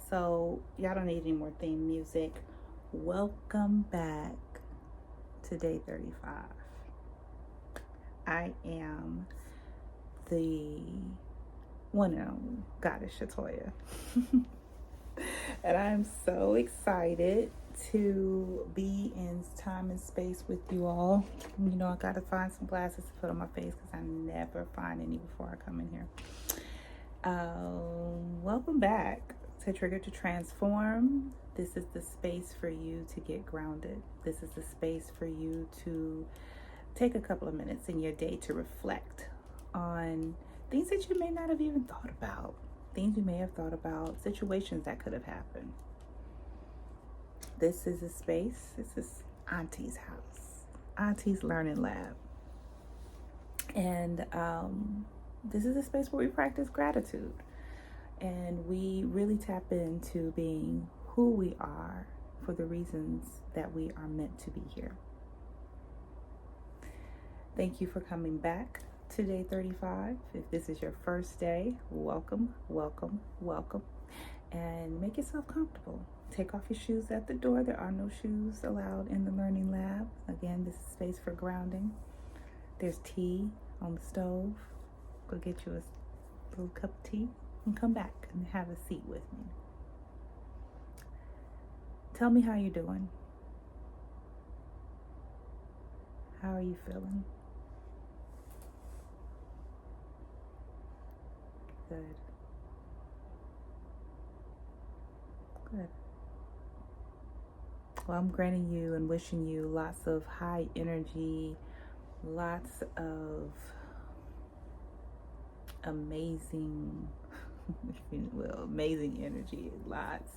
So, y'all don't need any more theme music. Welcome back to day 35. I am the one and only Goddess Shatoya. And I'm so excited to be in time and space with you all. You know, I gotta find some glasses to put on my face because I never find any before I come in here. Welcome back to Trigger to Transform. This is the space for you to get grounded. This is the space for you to take a couple of minutes in your day to reflect on things that you may not have even thought about, things you may have thought about, situations that could have happened. This is a space, this is Auntie's house, Auntie's Learning Lab. And this is a space where we practice gratitude and we really tap into being who we are for the reasons that we are meant to be here. Thank you for coming back to day 35. If this is your first day, welcome, welcome, welcome. And make yourself comfortable. Take off your shoes at the door. There are no shoes allowed in the Learning Lab. Again, this is space for grounding. There's tea on the stove. Go get you a little cup of tea and come back and have a seat with me. Tell me how you're doing. How are you feeling? Good. Good. Well, I'm granting you and wishing you lots of high energy, lots of amazing, if you will, amazing energy, lots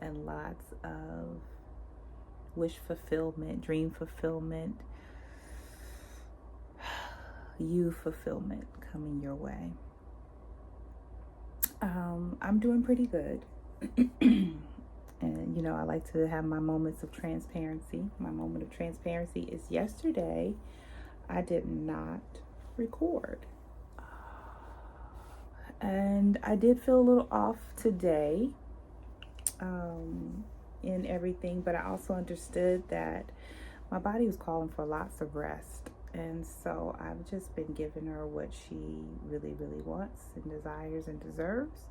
and lots of wish fulfillment, dream fulfillment, you fulfillment coming your way. I'm doing pretty good. And, you know, I like to have my moments of transparency. My moment of transparency is yesterday, I did not record. And I did feel a little off today in everything, but I also understood that my body was calling for lots of rest. And so I've just been giving her what she really, really wants and desires and deserves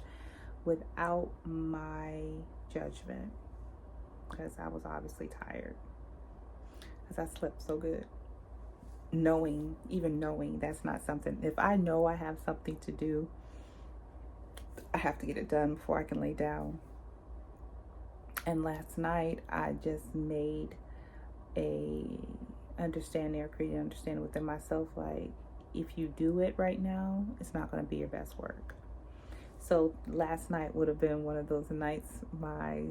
without my judgment, because I was obviously tired because I slept so good. Even knowing that's not something, if I know I have something to do, I have to get it done before I can lay down. And last night I just made created an understanding within myself, like, if you do it right now, it's not going to be your best work. So last night would have been one of those nights my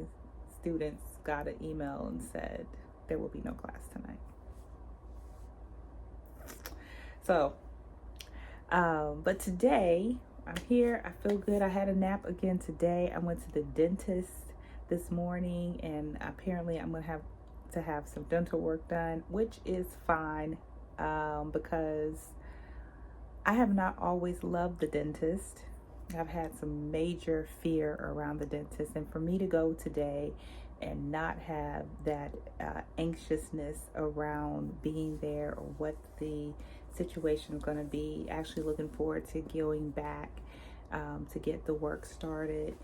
students got an email and said there will be no class tonight. So but today I'm here. I feel good. I had a nap again today. I went to the dentist this morning, and apparently I'm going to have some dental work done, which is fine, because I have not always loved the dentist. I've had some major fear around the dentist, and for me to go today and not have that anxiousness around being there or what the situation is going to be, actually looking forward to going back to get the work started.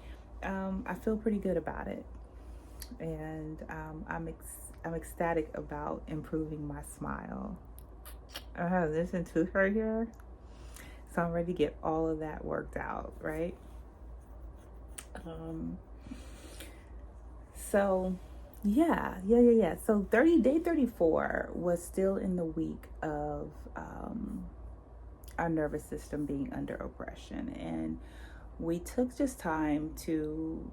I feel pretty good about it, and I'm ecstatic about improving my smile. I have listened to her here, so I'm ready to get all of that worked out, right? So yeah. So day 34 was still in the week of our nervous system being under oppression, and we took just time to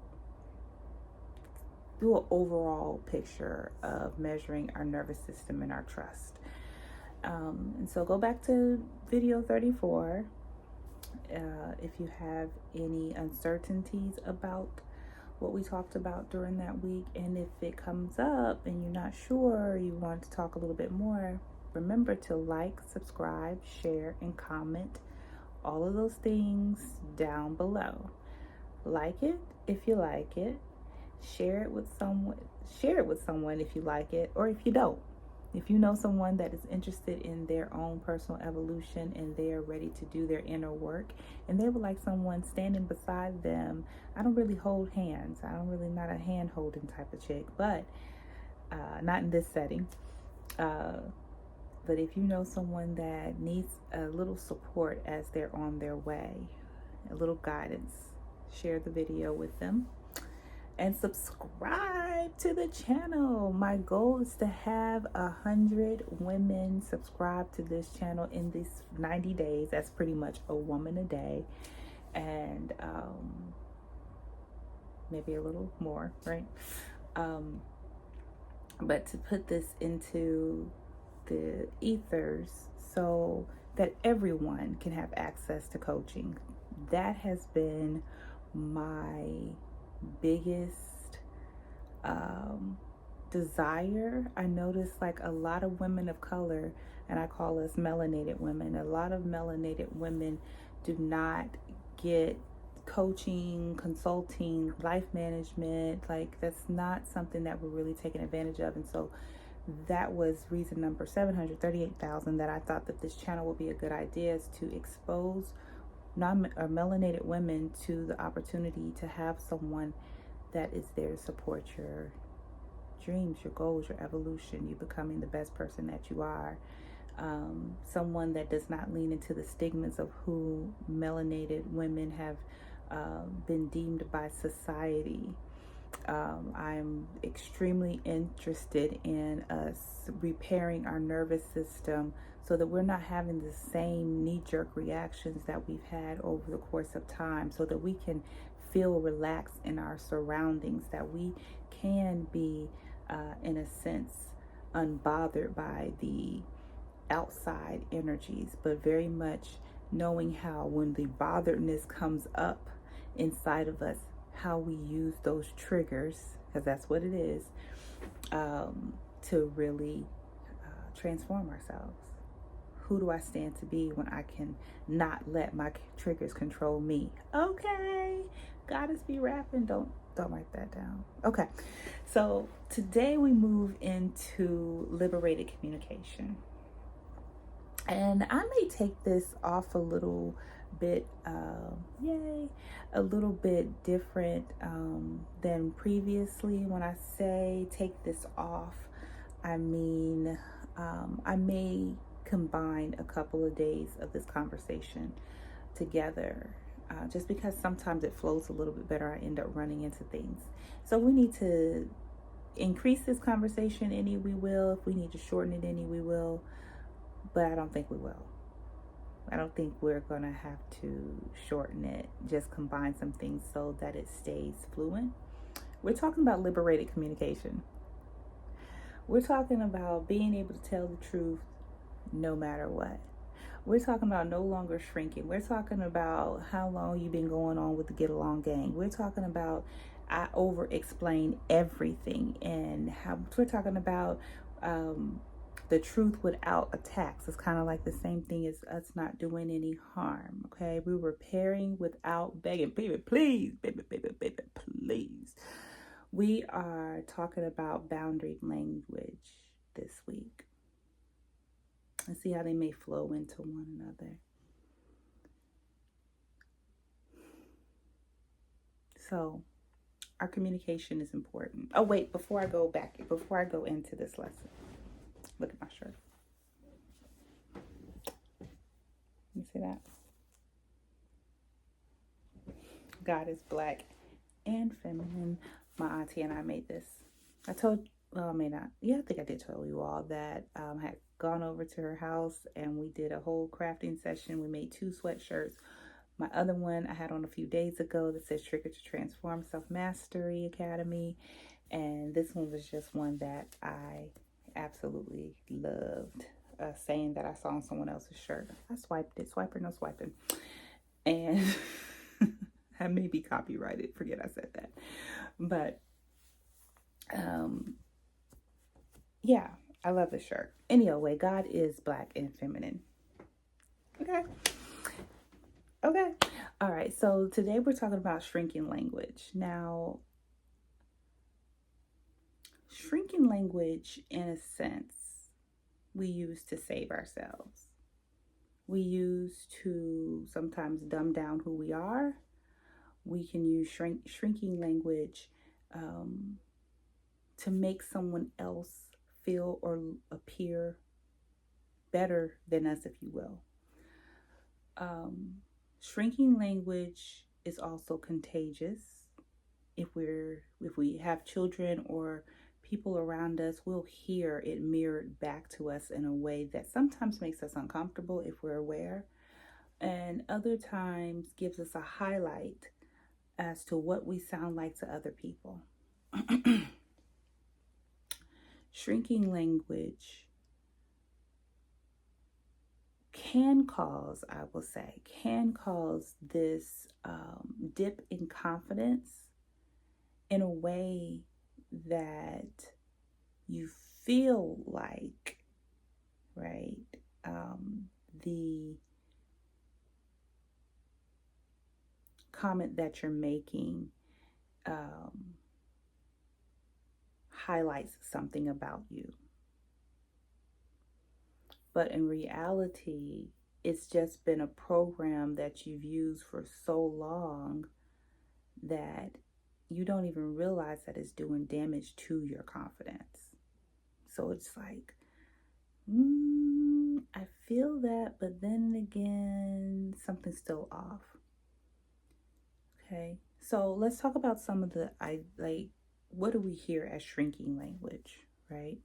do an overall picture of measuring our nervous system and our trust. And so go back to video 34 if you have any uncertainties about what we talked about during that week, and if it comes up and you're not sure, you want to talk a little bit more, remember to like, subscribe, share, and comment all of those things down below. Like it if you like it. Share it with someone. Share it with someone if you like it, or if you don't. If you know someone that is interested in their own personal evolution and they are ready to do their inner work and they would like someone standing beside them. I don't really hold hands. I don't really, not a hand holding type of chick, but not in this setting. Uh, but if you know someone that needs a little support as they're on their way, a little guidance, share the video with them. And subscribe to the channel. My goal is to have 100 women subscribe to this channel in these 90 days. That's pretty much a woman a day. And maybe a little more, right? But to put this into the ethers so that everyone can have access to coaching. That has been my biggest desire. I notice like a lot of women of color, and I call us melanated women, a lot of melanated women do not get coaching, consulting, life management. Like that's not something that we're really taking advantage of. And so that was reason number 738,000 that I thought that this channel would be a good idea, is to expose melanated women to the opportunity to have someone that is there to support your dreams, your goals, your evolution, you becoming the best person that you are. Someone that does not lean into the stigmas of who melanated women have been deemed by society. I'm extremely interested in us repairing our nervous system so that we're not having the same knee-jerk reactions that we've had over the course of time, so that we can feel relaxed in our surroundings, that we can be, in a sense, unbothered by the outside energies, but very much knowing how when the botheredness comes up inside of us, how we use those triggers, because that's what it is, to really transform ourselves. Who do I stand to be when I can not let my triggers control me? Okay, goddess be rapping. Don't write that down. Okay, so today we move into liberated communication. And I may take this off a little bit, a little bit different than previously. When I say take this off, I mean, I may combine a couple of days of this conversation together, just because sometimes it flows a little bit better. I end up running into things. So we need to increase this conversation any, we will. If we need to shorten it any, we will. But I don't think we will. I don't think we're gonna have to shorten it, just combine some things so that it stays fluent. We're talking about liberated communication. We're talking about being able to tell the truth no matter what. We're talking about no longer shrinking. We're talking about how long you've been going on with the get along gang. We're talking about I over explain everything, and how we're talking about the truth without attacks. It's kind of like the same thing as us not doing any harm. Okay, we're repairing without begging. Baby, please, baby, please. We are talking about boundary language this week, and see how they may flow into one another. So our communication is important. Oh wait, before I go into this lesson, look at my shirt. You see that? God is black and feminine. My auntie and I made this. I may not. Yeah, I think I did tell you all that I had gone over to her house and we did a whole crafting session. We made 2 sweatshirts. My other one I had on a few days ago that says Trigger to Transform Self-Mastery Academy. And this one was just one that I absolutely loved. Saying that I saw on someone else's shirt. I swiped it. Swiper, no swiping. And I may be copyrighted. Forget I said that. But yeah, I love the shirt. Anyway, God is black and feminine. Okay. Okay. All right. So today we're talking about shrinking language. Now, shrinking language, in a sense, we use to save ourselves. We use to sometimes dumb down who we are. We can use shrinking language um, to make someone else feel or appear better than us, if you will. Um, Shrinking language is also contagious. If we have children or people around us, we'll hear it mirrored back to us in a way that sometimes makes us uncomfortable if we're aware, and other times gives us a highlight as to what we sound like to other people. Shrinking language I will say, can cause this dip in confidence in a way that you feel like, right, the comment that you're making um, highlights something about you. But in reality, it's just been a program that you've used for so long that you don't even realize that it's doing damage to your confidence. So it's like, I feel that, but then again, something's still off. Okay, so let's talk about some of what do we hear as shrinking language, right?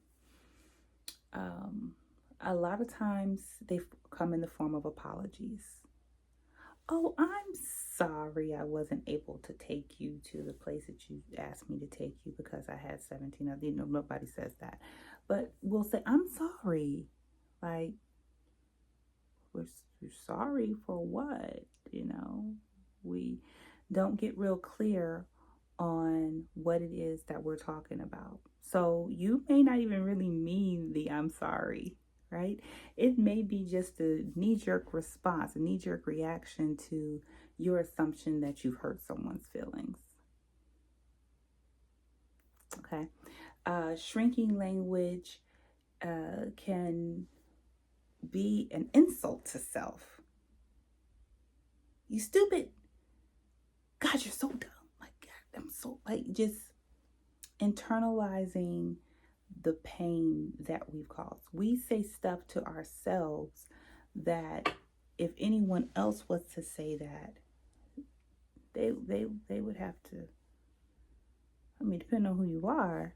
A lot of times they come in the form of apologies. Oh, I'm sorry I wasn't able to take you to the place that you asked me to take you because I had 17. Nobody says that. But we'll say, I'm sorry. Like, we're sorry for what? We don't get real clear on what it is that we're talking about. So you may not even really mean the I'm sorry, right? It may be just a knee-jerk response, a knee-jerk reaction to your assumption that you've hurt someone's feelings. Okay. Shrinking language can be an insult to self. You stupid. God, you're so dumb. Like, God, I'm so, just internalizing the pain that we've caused. We say stuff to ourselves that if anyone else was to say that, they would have to, depending on who you are,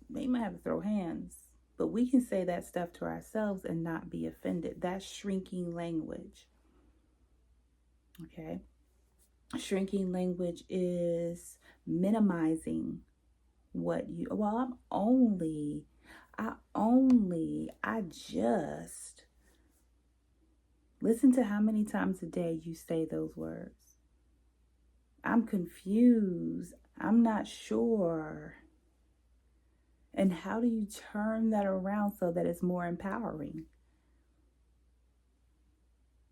they might have to throw hands. But we can say that stuff to ourselves and not be offended. That's shrinking language. Okay? Shrinking language is minimizing I just, listen to how many times a day you say those words. I'm confused. I'm not sure. And how do you turn that around so that it's more empowering?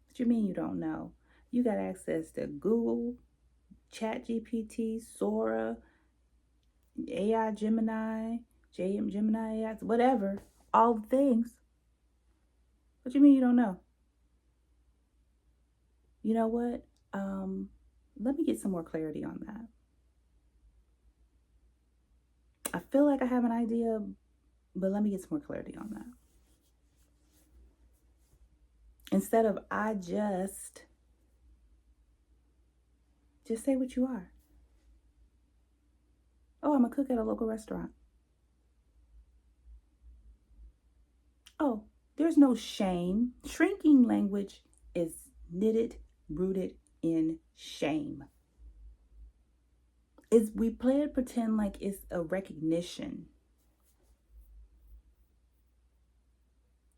What you mean you don't know? You got access to Google, ChatGPT, Sora, AI Gemini, Gemini AI, whatever, all the things. What you mean you don't know? You know what? Let me get some more clarity on that. I feel like I have an idea, but let me get some more clarity on that. Instead of just say what you are. Oh, I'm a cook at a local restaurant. Oh, there's no shame. Shrinking language is rooted in shame. We play it pretend like it's a recognition.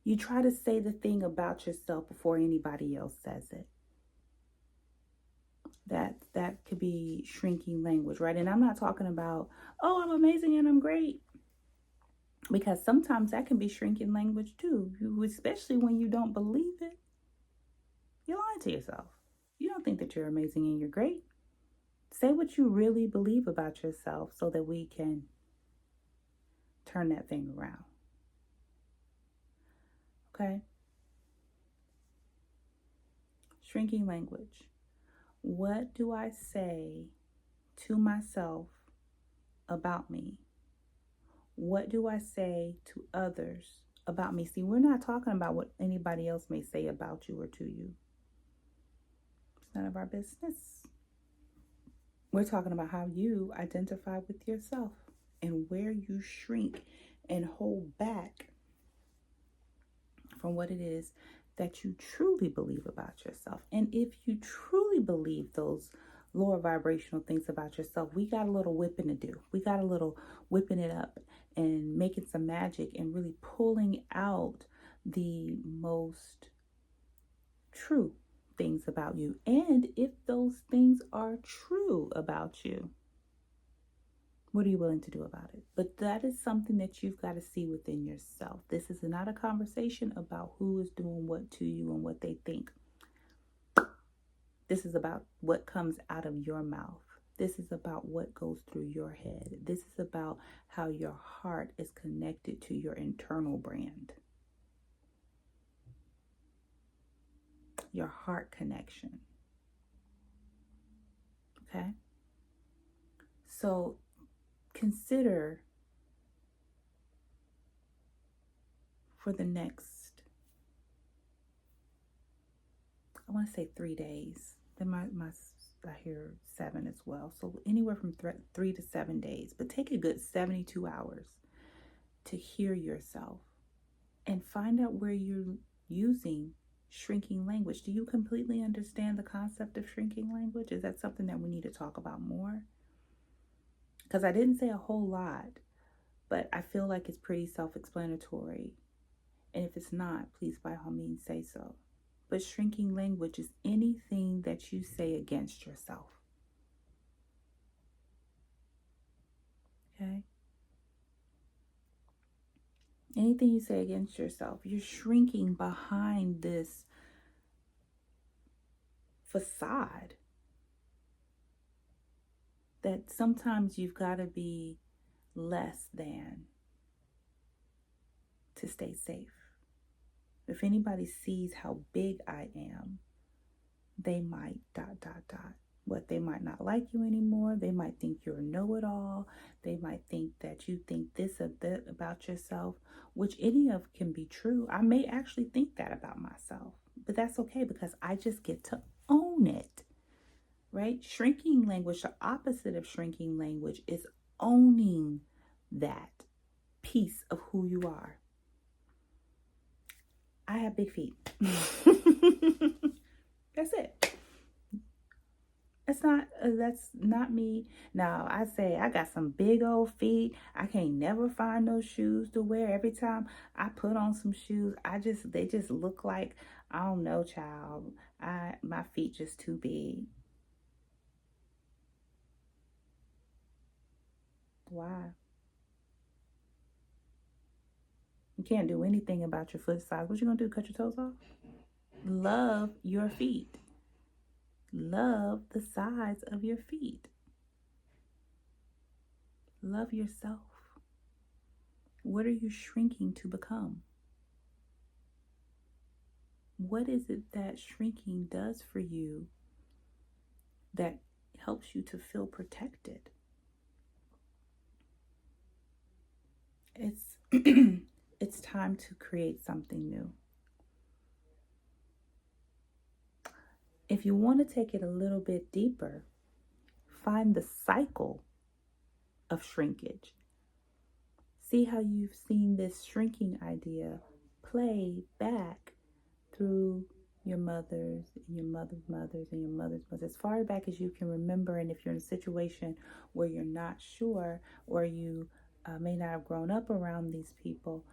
You try to say the thing about yourself before anybody else says it. That could be shrinking language, right? And I'm not talking about, oh, I'm amazing and I'm great. Because sometimes that can be shrinking language too, especially when you don't believe it. You're lying to yourself. You don't think that you're amazing and you're great. Say what you really believe about yourself so that we can turn that thing around. Okay? Shrinking language. What do I say to myself about me? What do I say to others about me? See, we're not talking about what anybody else may say about you or to you. It's none of our business. We're talking about how you identify with yourself and where you shrink and hold back from what it is that you truly believe about yourself. And if you truly believe those lower vibrational things about yourself, we got a little whipping to do. We got a little whipping it up and making some magic and really pulling out the most true things about you. And if those things are true about you, what are you willing to do about it? But that is something that you've got to see within yourself. This is not a conversation about who is doing what to you and what they think. This is about what comes out of your mouth. This is about what goes through your head. This is about how your heart is connected to your internal brand. Your heart connection. Okay? So consider for the next, I want to say 3 days. Then I hear 7 as well. So anywhere from 3 to 7 days. But take a good 72 hours to hear yourself and find out where you're using shrinking language. Do you completely understand the concept of shrinking language? Is that something that we need to talk about more? Because I didn't say a whole lot, but I feel like it's pretty self-explanatory. And if it's not, please by all means say so. But shrinking language is anything that you say against yourself. Okay? Anything you say against yourself, you're shrinking behind this facade that sometimes you've got to be less than to stay safe. If anybody sees how big I am, they might ... What, they might not like you anymore. They might think you're a know-it-all. They might think that you think this or that about yourself, which any of can be true. I may actually think that about myself, but that's okay because I just get to own it, right? Shrinking language, the opposite of shrinking language is owning that piece of who you are. I have big feet. That's it. That's not me. Now, I say I got some big old feet. I can't never find no shoes to wear. Every time I put on some shoes, they just look like, I don't know, child. My feet just too big. Why? You can't do anything about your foot size. What you gonna do? Cut your toes off? Love your feet. Love the size of your feet. Love yourself. What are you shrinking to become? What is it that shrinking does for you that helps you to feel protected? It's it's time to create something new. If you want to take it a little bit deeper, find the cycle of shrinkage. See how you've seen this shrinking idea play back through your mothers and your mother's mothers and your mother's mothers, as far back as you can remember. And if you're in a situation where you're not sure, or you may not have grown up around these people,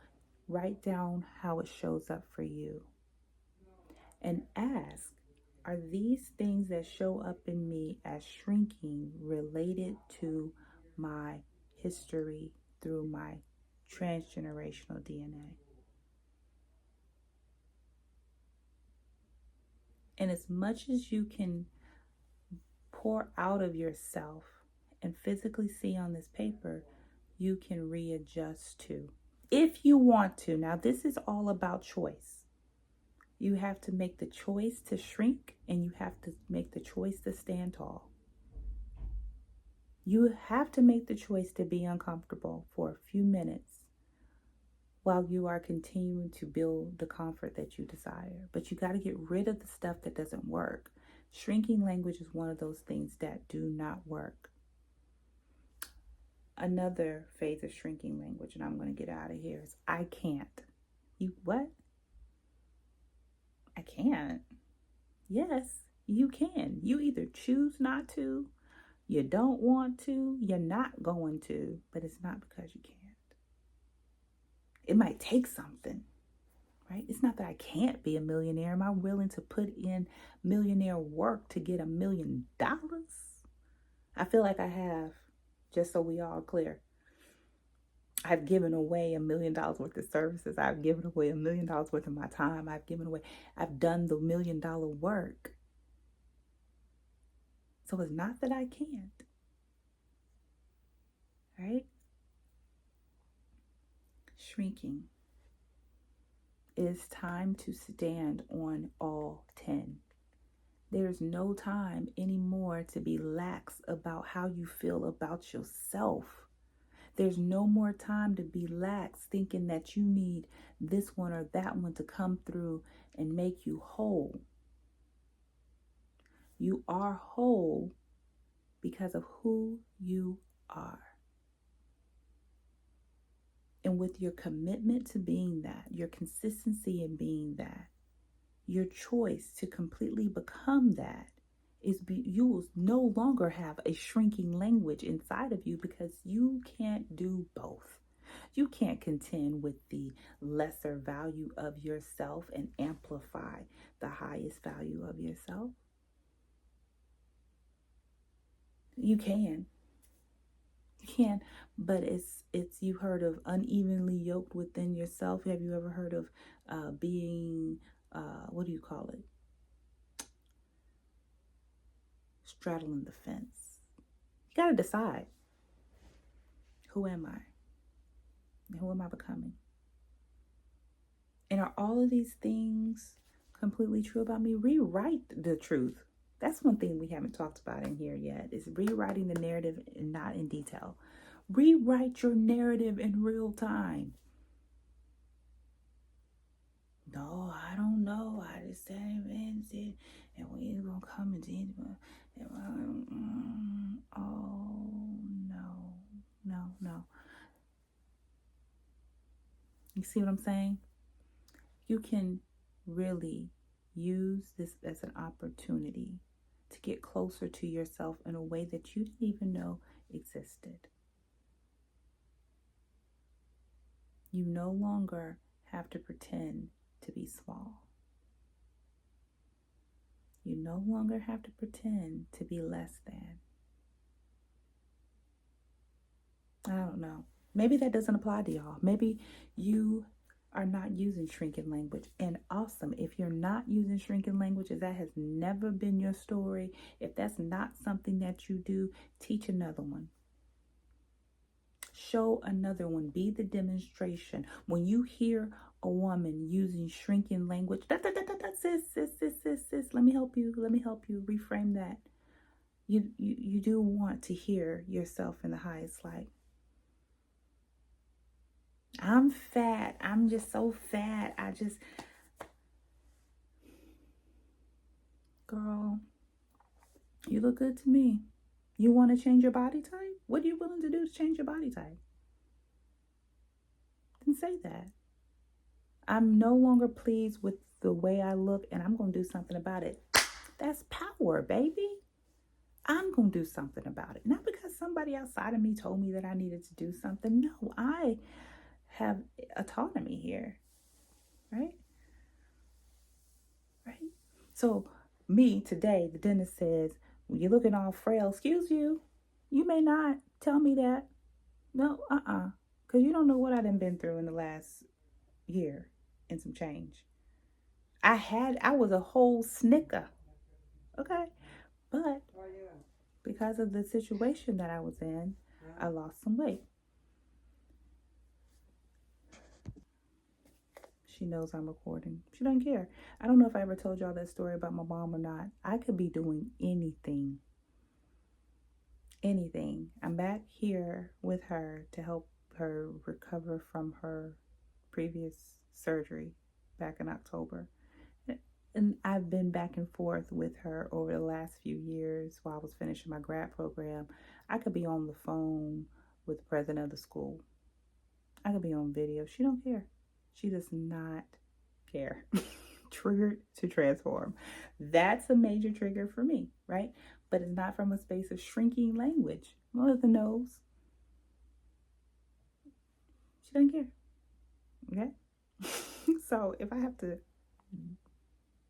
write down how it shows up for you and ask, are these things that show up in me as shrinking related to my history through my transgenerational DNA? And as much as you can pour out of yourself and physically see on this paper, you can readjust to. If you want to. Now, this is all about choice. You have to make the choice to shrink, and you have to make the choice to stand tall. You have to make the choice to be uncomfortable for a few minutes while you are continuing to build the comfort that you desire. But you got to get rid of the stuff that doesn't work. Shrinking language is one of those things that do not work. Another phase of shrinking language, and I'm going to get out of here, is I can't. You what? I can't. Yes, you can. You either choose not to, you don't want to, you're not going to, but it's not because you can't. It might take something, right? It's not that I can't be a millionaire. Am I willing to put in millionaire work to get $1 million? I feel like I have, just so we all clear. I've given away $1 million worth of services. I've given away $1 million worth of my time. I've done the $1 million work. So it's not that I can't, right? Shrinking. It is time to stand on all 10. There's no time anymore to be lax about how you feel about yourself. There's no more time to be lax thinking that you need this one or that one to come through and make you whole. You are whole because of who you are. And with your commitment to being that, your consistency in being that, your choice to completely become that, you will no longer have a shrinking language inside of you, because you can't do both. You can't contend with the lesser value of yourself and amplify the highest value of yourself. You can. You can, but it's you heard of unevenly yoked within yourself. Have you ever heard of being what do you call it? Straddling the fence. You got to decide, who am I? And who am I becoming? And are all of these things completely true about me? Rewrite the truth. That's one thing we haven't talked about in here yet, is rewriting the narrative and not in detail. Rewrite your narrative in real time. No, I don't know. I just said it, and we ain't gonna come and do it. Oh, no. You see what I'm saying? You can really use this as an opportunity to get closer to yourself in a way that you didn't even know existed. You no longer have to pretend to be small. You no longer have to pretend to be less than. I don't know. Maybe that doesn't apply to y'all. Maybe you are not using shrinking language. And awesome. If you're not using shrinking language, if that has never been your story, if that's not something that you do, teach another one. Show another one. Be the demonstration. When you hear a woman using shrinking language, sis, let me help you. Reframe that. You do want to hear yourself in the highest light. I'm fat. I'm just so fat. Girl, you look good to me. You want to change your body type? What are you willing to do to change your body type? Then say that. I'm no longer pleased with the way I look, and I'm going to do something about it. That's power, baby. I'm going to do something about it. Not because somebody outside of me told me that I needed to do something. No, I have autonomy here, right? So me today, the dentist says, when you're looking all frail, excuse you, you may not tell me that. No, because you don't know what I done been through in the last year and some change. I was a whole snicker. Okay. But because of the situation that I was in, I lost some weight. She knows I'm recording. She doesn't care. I don't know if I ever told y'all that story about my mom or not. I could be doing anything. Anything. I'm back here with her to help her recover from her previous surgery back in October. And I've been back and forth with her over the last few years while I was finishing my grad program. I could be on the phone with the president of the school. I could be on video. She don't care. She does not care. Triggered to transform. That's a major trigger for me, right? But it's not from a space of shrinking language. Melissa knows. She doesn't care. Okay? So if I have to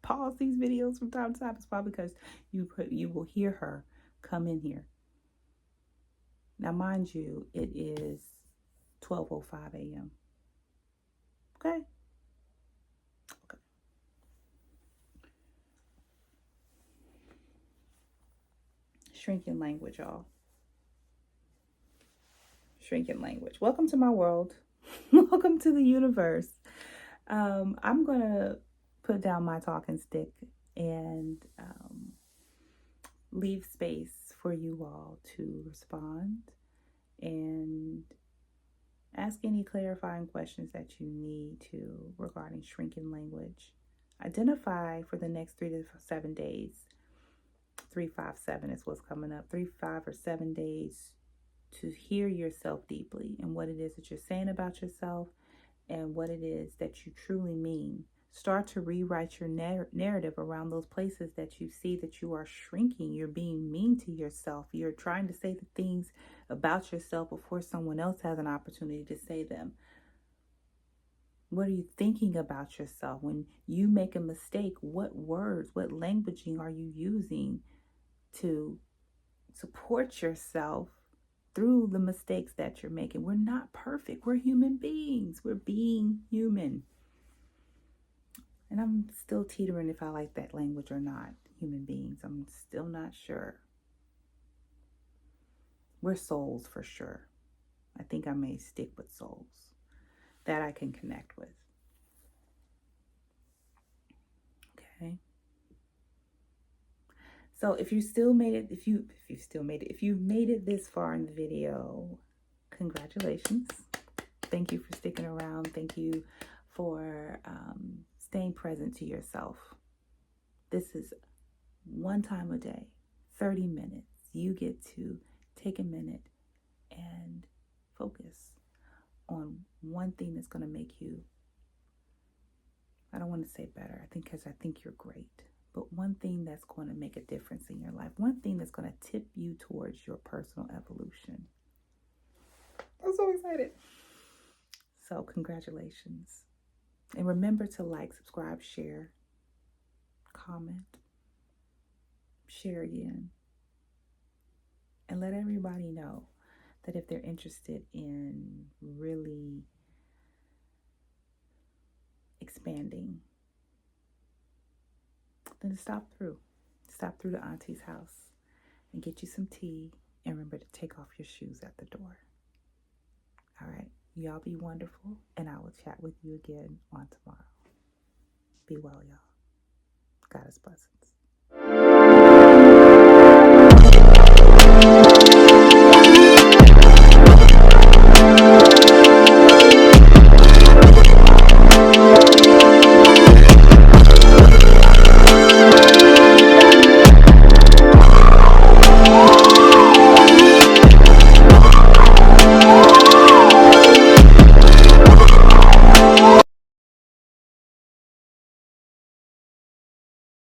pause these videos from time to time, it's probably because you will hear her come in here. Now, mind you, it is 12:05 a.m. Okay? Okay. Shrinking language, y'all. Shrinking language. Welcome to my world. Welcome to the universe. I'm going to put down my talking stick and leave space for you all to respond and ask any clarifying questions that you need to regarding shrinking language. Identify for the next 3 to 7 days. 3-5-7 is what's coming up. 3, 5, or 7 days to hear yourself deeply and what it is that you're saying about yourself and what it is that you truly mean. Start to rewrite your narrative around those places that you see that you are shrinking. You're being mean to yourself. You're trying to say the things about yourself before someone else has an opportunity to say them. What are you thinking about yourself? When you make a mistake, what words, what languaging are you using to support yourself through the mistakes that you're making? We're not perfect. We're human beings. We're being human. And I'm still teetering if I like that language or not. Human beings. I'm still not sure. We're souls for sure. I think I may stick with souls that I can connect with. Okay. So if you still made it, if you've made it this far in the video, congratulations. Thank you for sticking around. Thank you for staying present to yourself. This is one time a day, 30 minutes. You get to take a minute and focus on one thing that's going to make you, I don't want to say better, because I think you're great, but one thing that's going to make a difference in your life, one thing that's going to tip you towards your personal evolution. I'm so excited. So congratulations. And remember to like, subscribe, share, comment, share again. And let everybody know that if they're interested in really expanding, then stop through the auntie's house and get you some tea, and remember to take off your shoes at the door. All right, y'all be wonderful, and I will chat with you again on tomorrow. Be well, y'all. Goddess blessings.